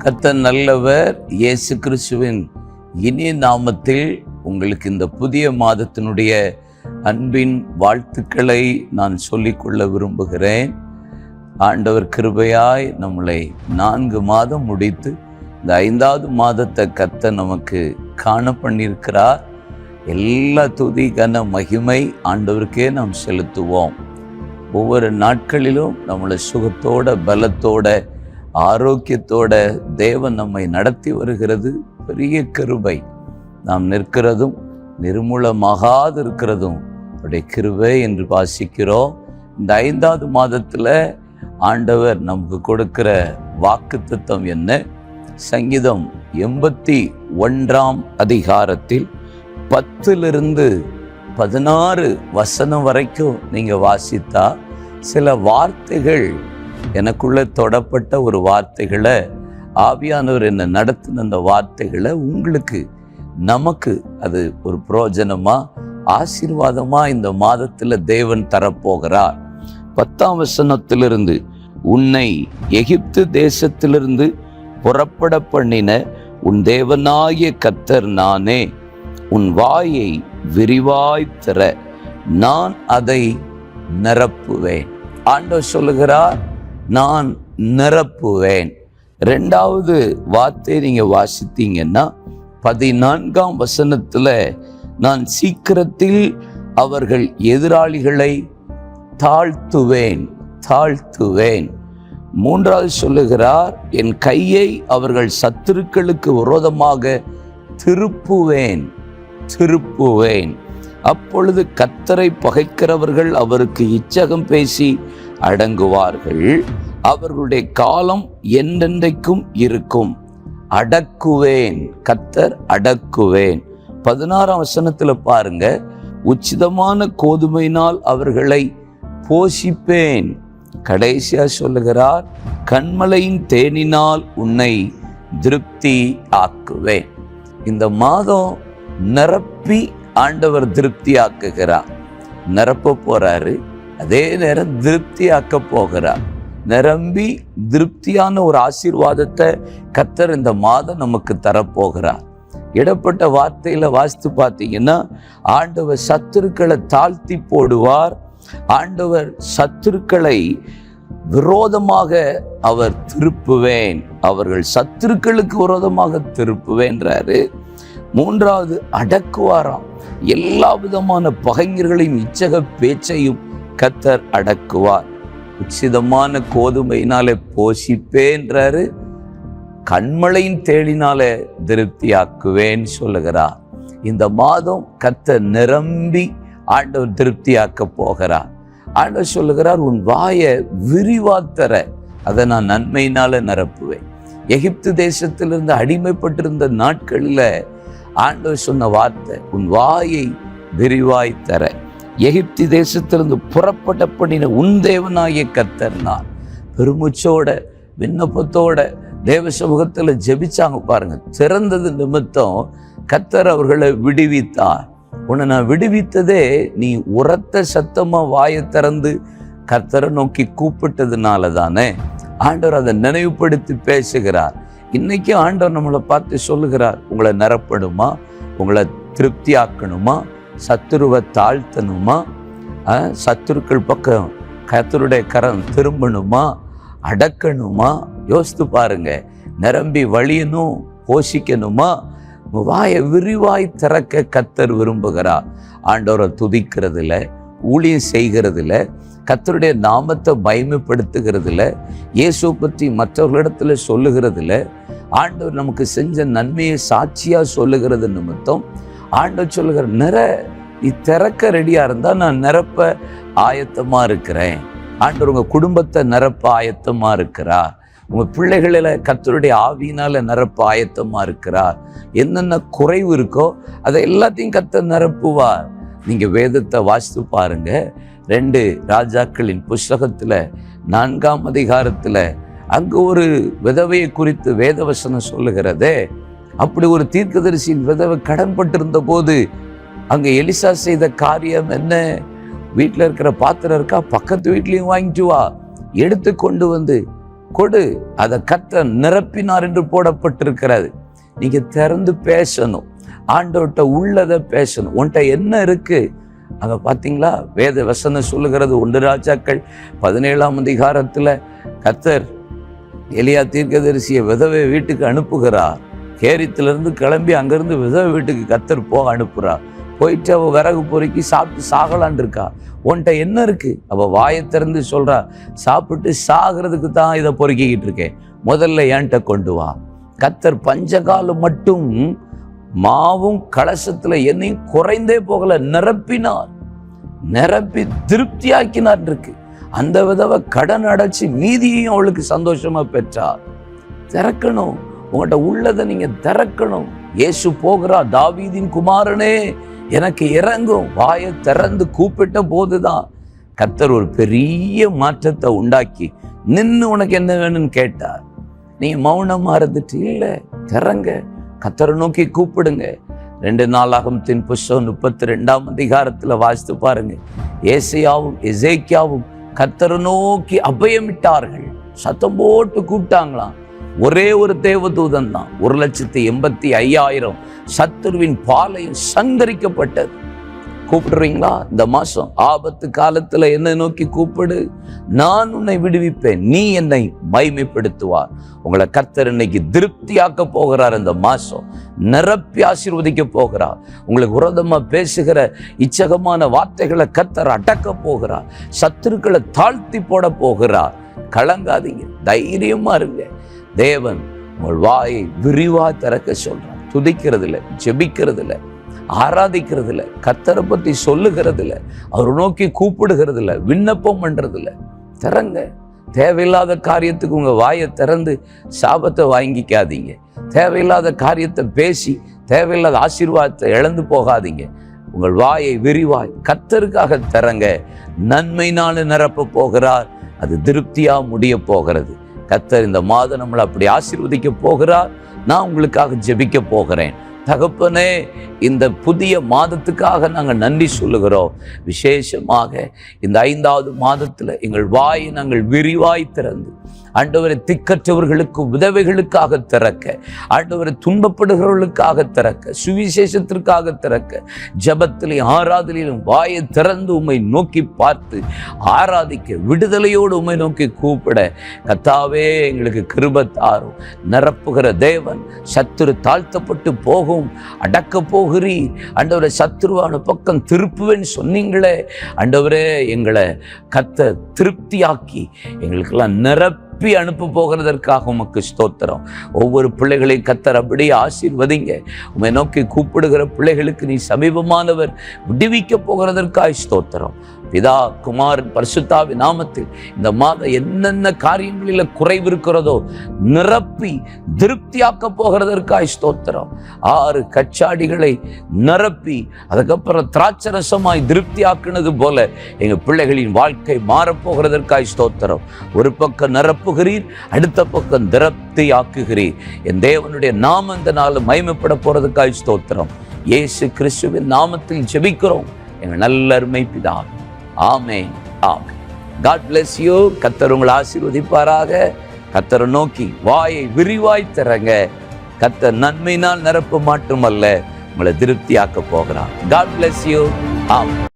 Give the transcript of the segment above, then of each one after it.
கர்த்தர் நல்லவர். இயேசு கிறிஸ்துவின் இனிய நாமத்தில் உங்களுக்கு இந்த புதிய மாதத்தினுடைய அன்பின் வாழ்த்துக்களை நான் சொல்லிக்கொள்ள விரும்புகிறேன். ஆண்டவர் கிருபையாய் நம்மளை 4 மாதம் முடித்து இந்த 5வது மாதத்தை கர்த்தர் நமக்கு காண பண்ணியிருக்கிறார். எல்லா துதி கன மகிமை ஆண்டவருக்கே நாம் செலுத்துவோம். ஒவ்வொரு நாட்களிலும் நம்மளை சுகத்தோட பலத்தோட ஆரோக்கியத்தோட தேவன் நம்மை நடத்தி வருகிறது பெரிய கிருபை. நாம் நிற்கிறதும் நிர்மூலமாகாது இருக்கிறதும் அவருடைய கிருபை என்று வாசிக்கிறோம். இந்த 5வது மாதத்தில் ஆண்டவர் நமக்கு கொடுக்கிற வாக்குத்தத்தம் என்ன? சங்கீதம் 81ஆம் அதிகாரத்தில் 10 16 வசனம் வரைக்கும் நீங்கள் வாசித்தா சில வார்த்தைகள் எனக்குள்ள தொடப்பட்ட ஒரு வார்த்தைகளை ஆவியானவர் என்ன நடத்தின அந்த வார்த்தைகளை உங்களுக்கு நமக்கு அது ஒரு பிரயோஜனமா ஆசீர்வாதமா இந்த மாதத்தில் தேவன் தரப்போகிறார். 10ஆம் வசனத்திலிருந்து, உன்னை எகிப்து தேசத்திலிருந்து புறப்பட பண்ணின உன் தேவனாகிய கர்த்தர் நானே. உன் வாயை விரிவாய் திற, நான் அதை நிரப்புவேன். ஆண்டவர் சொல்லுகிறார், நான் நிரப்புவேன். 2வது வார்த்தை நீங்க வாசித்தீங்கன்னா 14ஆம் வசனத்துல, நான் சீக்கிரத்தில் அவர்கள் எதிராளிகளை தாழ்த்துவேன். 3வது சொல்லுகிறார், என் கையை அவர்கள் சத்துருக்களுக்கு விரோதமாக திருப்புவேன். அப்பொழுது கர்த்தரை பகைக்கிறவர்கள் அவருக்கு இச்சகம் பேசி அடங்குவார்கள். அவர்களுடைய காலம் என்றென்றைக்கும் இருக்கும். அடக்குவேன், கர்த்தர் அடக்குவேன். 16ஆம் வசனத்துல பாருங்க, உச்சிதமான கோதுமையினால் அவர்களை போஷிப்பேன். கடைசியா சொல்லுகிறார், கண்மலையின் தேனினால் உன்னை திருப்தி ஆக்குவேன். இந்த மாதம் நிரப்பி ஆண்டவர் திருப்தி ஆக்குகிறார். நிரப்ப போறாரு, அதே நேரம் திருப்தி ஆக்க போகிறார். நிரம்பி திருப்தியான ஒரு ஆசீர்வாதத்தை கர்த்தர் இந்த மாதம் நமக்கு தரப்போகிறார். இடப்பட்ட வார்த்தையில வாசித்து பார்த்தீங்கன்னா, ஆண்டவர் சத்துருக்களை தாழ்த்தி போடுவார். ஆண்டவர் சத்துருக்களை விரோதமாக அவர் திருப்புவேன், அவர்கள் சத்துருக்களுக்கு விரோதமாக திருப்புவேன்றாரு. 3வது அடக்குவாராம். எல்லா விதமான பகைஞர்களையும் இச்சக பேச்சையும் கர்த்தர் அடக்குவார். உச்சிதமான கோதுமையினாலே போஷிப்பேன்றாரு. கண்மலையின் தேடினாலே திருப்தியாக்குவேன் சொல்லுகிறார். இந்த மாதம் கர்த்தர் நிரம்பி ஆண்டவர் திருப்தியாக்க போகிறார். ஆண்டவர் சொல்லுகிறார், உன் வாயை விரிவாத்தர, அதை நான் நன்மையினால நிரப்புவேன். எகிப்து தேசத்திலிருந்து அடிமைப்பட்டிருந்த நாட்களில் ஆண்டவர் சொன்ன வார்த்தை, உன் வாயை விரிவாய் தர. எகிப்து தேசத்திலிருந்து புறப்பட்ட பண்ணின உன் தேவனாகிய கர்த்தர் நான். பெருமுச்சோட விண்ணப்பத்தோட தேவ சமூகத்தில் ஜெபிச்சாங்க பாருங்க. திறந்தது நிமித்தம் கர்த்தர் அவர்களை விடுவித்தார். உன்னை நான் விடுவித்ததே நீ உரத்த சத்தமா வாயை திறந்து கர்த்தரை நோக்கி கூப்பிட்டதுனால தானே. ஆண்டவர் அதை நினைவுபடுத்தி பேசுகிறார். இன்னைக்கு ஆண்டவர் நம்மளை பார்த்து சொல்லுகிறார், உங்களை நிரப்பணுமா, உங்களை திருப்தி ஆக்கணுமா, சத்துருவை தாழ்த்தணுமா, சத்துருக்கள் பக்கம் கர்த்தருடைய கரம் திரும்பணுமா, அடக்கணுமா? யோசித்து பாருங்க. நிரம்பி வழியணும், போஷிக்கணுமா? வாயை விரிவாய் திறக்க கர்த்தர் விரும்புகிறார். ஆண்டவரை துதிக்கிறதுல, ஊழியம் செய்கிறதுல, கர்த்தருடைய நாமத்தை மகிமைப்படுத்துகிறதுல, இயேசு பற்றி மற்றவர்களிடத்துல சொல்லுகிறதுல, ஆண்டவர் நமக்கு செஞ்ச நன்மையை சாட்சியா சொல்லுகிறது நிமித்தம் ஆண்டவர் சொல்லுகிற, நீ திறக்க ரெடியா இருந்தா நான் நிரப்ப ஆயத்தமா இருக்கிறேன். ஆண்டவர் உங்க குடும்பத்தை நிரப்ப ஆயத்தமா இருக்கிறார். உங்க பிள்ளைகளில கர்த்தருடைய ஆவியினால நிரப்ப ஆயத்தமா இருக்கிறார். என்னென்ன குறைவு இருக்கோ அதை எல்லாத்தையும் கர்த்தர் நிரப்புவார். நீங்க வேதத்தை வாசித்து பாருங்க. 2 ராஜாக்களின் புஸ்தகத்துல 4ஆம் அதிகாரத்துல அங்கு ஒரு விதவையை குறித்து வேதவசனம் சொல்லுகிறதே. அப்படி ஒரு தீர்க்கதரிசியின் விதவை கடன்பட்டிருந்த போது அங்க எலிசா செய்த காரியம் என்ன? வீட்டில் இருக்கிற பாத்திரம் இருக்கா, பக்கத்து வீட்லையும் வாங்கிட்டு வா, எடுத்து கொண்டு வந்து கொடு. அதை கர்த்தர் நிரப்பினார் என்று போடப்பட்டிருக்கிறது. நீங்க திறந்து பேசணும், ஆண்டவர்கிட்ட உள்ளதை பேசணும். உன்கிட்ட என்ன இருக்கு அங்க பாத்தீங்களா? வேத வசனம் சொல்லுகிறது 1 ராஜாக்கள் 17ஆம் அதிகாரத்துல கர்த்தர் எலியா தீர்க்கதரிசியை விதவை வீட்டுக்கு அனுப்புகிறார். கேரித்திலிருந்து கிளம்பி அங்கிருந்து விதவை வீட்டுக்கு கர்த்தர் போக அனுப்புறார். போயிட்டு அவ விறகு பொறுக்கி சாப்பிட்டு சாகலான் இருக்கா. உன்கிட்ட என்ன இருக்கு? அவ வாயை திறந்து சொல்றா, சாப்பிட்டு சாகிறதுக்கு தான் இதை பொறுக்கிக்கிட்டு இருக்கேன், முதல்ல என்கிட்ட கொண்டு வா. கர்த்தர் பஞ்சகாலம் மட்டும் மாவும் கலசத்துல எண்ணெயும் குறைந்தே போகல, நிரப்பினார், நிரப்பி திருப்தியாக்கினார் இருக்கு. அந்த விதவை கடன் அடைச்சு மீதியையும் அவளுக்கு சந்தோஷமா பெற்றார். திறக்கணும், உங்கள்கிட்ட உள்ளதை நீங்க திறக்கணும். இயேசு போகிறா, தாவீதின் குமாரனே எனக்கு இறங்கும். வாயை திறந்து கூப்பிட்ட போதுதான் கர்த்தர் ஒரு பெரிய மாற்றத்தை உண்டாக்கி நின்று உனக்கு என்ன வேணும்னு கேட்டார். நீங்க மௌனமா இருந்துட்டு இல்ல, திறங்க, கர்த்தரை நோக்கி கூப்பிடுங்க. 2 நாளாகமத்தின் புஸ்தகம் 32ஆம் அதிகாரத்துல வாசித்து பாருங்க. ஏசாயாவும் எசேக்கியாவும் கர்த்தரை நோக்கி அபயமிட்டார்கள், சத்தம் போட்டு கூப்பிட்டாங்களாம். ஒரே ஒரு தேவதூதன் தான், 1,85,000 சத்துருவின் பாளையம் சங்கரிக்கப்பட்டது. கூப்பிடுறீங்களா? இந்த மாசம் ஆபத்து காலத்துல என்னை நோக்கி கூப்பிடு, நான் உன்னை விடுவிப்பேன், நீ என்னை மகிமைப்படுத்துவார். உங்களை கர்த்தர் இன்னைக்கு திருப்தியாக்க போகிறார். இந்த மாசம் நிரப்பி ஆசீர்வதிக்க போகிறார். உங்களுக்கு விரோதமா பேசுகிற இச்சகமான வார்த்தைகளை கர்த்தர் அடக்க போகிறார். சத்துருக்களை தாழ்த்தி போட போகிறார். கலங்காதீங்க, தைரியமா இருங்க. தேவன் உங்கள் வாயை விரிவா திறக்க சொல்றார். துதிக்கிறது இல்லை, ஜெபிக்கிறது இல்லை, ஆராதிக்கிறது இல்லை, கர்த்தரை பத்தி சொல்லுகிறது இல்லை, அவரை நோக்கி கூப்பிடுகிறது இல்லை, விண்ணப்பம் பண்றது இல்லை. திறங்க. தேவையில்லாத காரியத்துக்கு உங்க வாயை திறந்து சாபத்தை வாங்கிக்காதீங்க. தேவையில்லாத காரியத்தை பேசி தேவையில்லாத ஆசீர்வாதத்தை இழந்து போகாதீங்க. உங்கள் வாயை விரிவாய் கர்த்தருக்காக திறங்க. நன்மையினால நிரப்ப போகிறார். அது திருப்தியா முடிய போகிறது. கர்த்தர் இந்த மாதம் நம்மளை அப்படி ஆசீர்வதிக்க போகிறார். நான் உங்களுக்காக ஜெபிக்க போகிறேன். தகப்பனே, இந்த புதிய மாதத்துக்காக நாங்கள் நன்றி சொல்லுகிறோம். விசேஷமாக இந்த 5வது மாதத்துல எங்கள் வாயை நாங்கள் விரிவாய் திறந்து ஆண்டவரை திக்கற்றவர்களுக்கு உதவிகளுக்காக திறக்க, ஆண்டவரை துன்பப்படுகிறவர்களுக்காக திறக்க, சுவிசேஷத்திற்காக திறக்க, ஜபத்திலையும் ஆராதனையிலும் வாயை திறந்து உம்மை நோக்கி பார்த்து ஆராதிக்க, விடுதலையோடு உம்மை நோக்கி கூப்பிட கர்த்தாவே எங்களுக்கு கிருபை தாரும். நிரப்புகிற தேவன். சத்துரு தாழ்த்தப்பட்டு போகும், அடக்க போகிறீர். ஆண்டவரை சத்துருவான பக்கம் திருப்புவேன்னு சொன்னீங்களே. ஆண்டவரே, எங்களை கர்த்தர் திருப்தியாக்கி எங்களுக்கெல்லாம் நிரப்பி அனுப்ப போகிறதற்காக உமக்கு ஸ்தோத்திரம். ஒவ்வொரு பிள்ளைகளையும் கர்த்தர் அப்படியே ஆசீர்வதிங்க. உம்மை நோக்கி கூப்பிடுகிற பிள்ளைகளுக்கு நீ சமீபமானவர், விடுவிக்க போகிறதற்காக ஸ்தோத்திரம். பிதா, குமாரன், பரிசுத்தாவின் நாமத்தில் இந்த மாதம் என்னென்ன காரியங்களில் குறைவு இருக்கிறதோ நிரப்பி திருப்தியாக்க போகிறதற்காக ஸ்தோத்திரம். 6 கச்சாடிகளை நிரப்பி அதுக்கப்புறம் திராட்சரசமாய் திருப்தியாக்குனது போல எங்க பிள்ளைகளின் வாழ்க்கை மாறப்போகிறதற்காக ஸ்தோத்திரம். ஒரு பக்கம் நிரப்புகிறீர், அடுத்த பக்கம் திருப்தியாக்குகிறீர். என் தேவனுடைய நாமம் இந்த நாள் மகிமைப்பட போறதுக்காக ஸ்தோத்திரம். இயேசு கிறிஸ்துவின் நாமத்தில் ஜெபிக்கிறோம் எங்கள் நல்ல அருமை பிதாவே. ஆமென், ஆமென். God bless you. கர்த்தர் உங்களை ஆசீர்வதிப்பாராக. கர்த்தரை நோக்கி வாயை விரிவாய் திறங்க. கர்த்தர் நன்மையினால் நிரப்ப மட்டுமல்ல, உங்களை திருப்தியாக்க போகிறார். God bless you. ஆமென்.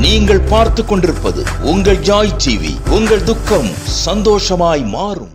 நீங்கள் பார்த்துக் கொண்டிருப்பது உங்கள் ஜாய் டிவி. உங்கள் துக்கம் சந்தோஷமாய் மாறும்.